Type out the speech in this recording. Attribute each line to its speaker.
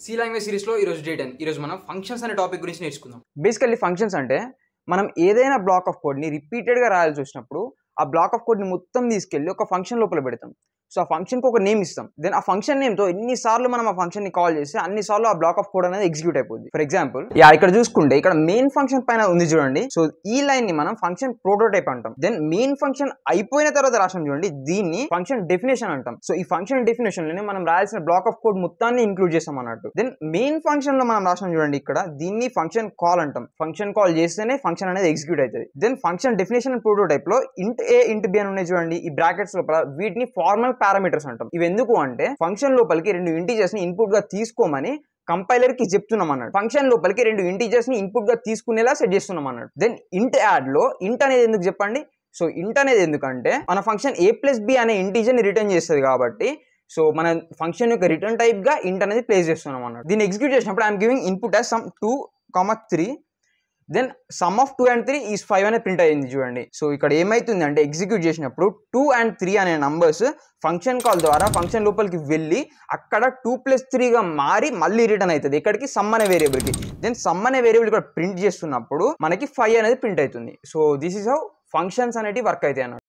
Speaker 1: C language సిరీస్లో ఈరోజు day 10. ఈరోజు మనం ఫంక్షన్స్ అనే టాపిక్ గురించి నేర్చుకుందాం.
Speaker 2: బేసికల్లీ ఫంక్షన్స్ అంటే మనం ఏదైనా బ్లాక్ ఆఫ్ కోడ్ని రిపీటెడ్గా రాయాల్సి వచ్చినప్పుడు ఆ బ్లాక్ ఆఫ్ కోడ్ని మొత్తం తీసుకెళ్ళి ఒక ఫంక్షన్ లోపల పెడతాం. సో ఆ ఫంక్షన్కి ఒక నేమ్ ఇస్తాం. దెన్ ఆ ఫంక్షన్ నేమ్తో ఎన్నిసార్లు మనం ఆ ఫంక్షన్ని కాల్ చేస్తే అన్నిసార్లు ఆ బ్లాక్ ఆఫ్ కోడ్ అనేది ఎగ్జిక్యూట్ అయిపోద్ది. ఫర్ ఎగ్జాంపుల్ ఇక్కడ చూసుకుంటే ఇక్కడ మెయిన్ ఫంక్షన్ పైన ఉంది చూడండి. సో ఈ లైన్ ని మనం ఫంక్షన్ ప్రోటోటైప్ అంటాం. దెన్ మెయిన్ ఫంక్షన్ అయిపోయిన తర్వాత రాసాం చూడండి, దీన్ని ఫంక్షన్ డెఫినేషన్ అంటాం. సో ఈ ఫంక్షన్ డెఫినేషన్ లోనే మనం రాయాల్సిన బ్లాక్ ఆఫ్ కోడ్ మొత్తాన్ని ఇంక్లూడ్ చేస్తాం అన్నట్టు. దెన్ మెయిన్ ఫంక్షన్ లో మనం రాసాం చూడండి, ఇక్కడ దీన్ని ఫంక్షన్ కాల్ అంటాం. ఫంక్షన్ కాల్ చేస్తేనే ఫంక్షన్ అనేది ఎగ్జిక్యూట్ అవుతుంది. దెన్ ఫంక్షన్ డెఫినేషన్ ప్రోటోటైప్ లో ఇంట్ ఏ ఇంట్ బి అని ఉన్నాయి చూడండి, ఈ బ్రాకెట్స్ లోపల వీటిని ఫార్మల్ పారామీటర్స్ అంటాం. ఇవి ఎందుకు అంటే ఫంక్షన్ లోపలికి 2 ఇంటీజర్స్ ని ఇన్పుట్ గా తీసుకోమని కంపైలర్ కి చెప్తున్నాం అన్నట్టు. ఫంక్షన్ లోపలికి 2 ఇంటీజర్స్ ని ఇన్పుట్ గా తీసుకునేలా సెట్ చేస్తున్నాం అన్నట్టు. దెన్ ఇంట్ యాడ్ లో ఇంట్ అనేది ఎందుకు చెప్పండి. సో ఇంట్ అనేది ఎందుకంటే మన ఫంక్షన్ a+b అనే ఇంటీజర్ ని రిటర్న్ చేస్తుంది కాబట్టి సో మన ఫంక్షన్ యొక్క రిటర్న్ టైప్ గా ఇంట్ అనేది ప్లేస్ చేస్తున్నాం అన్నట్టు. దీన్ని ఎగ్జిక్యూట్ చేసినప్పుడు I'm giving input as sum 2, 3. Then sum of 2 and 3 is 5 అనే ప్రింట్ అయ్యింది చూడండి. సో ఇక్కడ ఏమైతుంది అంటే ఎగ్జిక్యూట్ చేసినప్పుడు 2 and 3 అనే నంబర్స్ ఫంక్షన్ కాల్ ద్వారా ఫంక్షన్ లోపలికి వెళ్ళి అక్కడ 2+3గా మారి మళ్ళీ రిటర్న్ అవుతుంది ఇక్కడికి సమ్ అనే వేరియబుల్కి. దెన్ సమ్ అనే వేరియబుల్ ఇక్కడ ప్రింట్ చేస్తున్నప్పుడు మనకి 5 అనేది ప్రింట్ అవుతుంది. So this is how functions అనేవి వర్క్ అవుతాయి అన్నట్టు.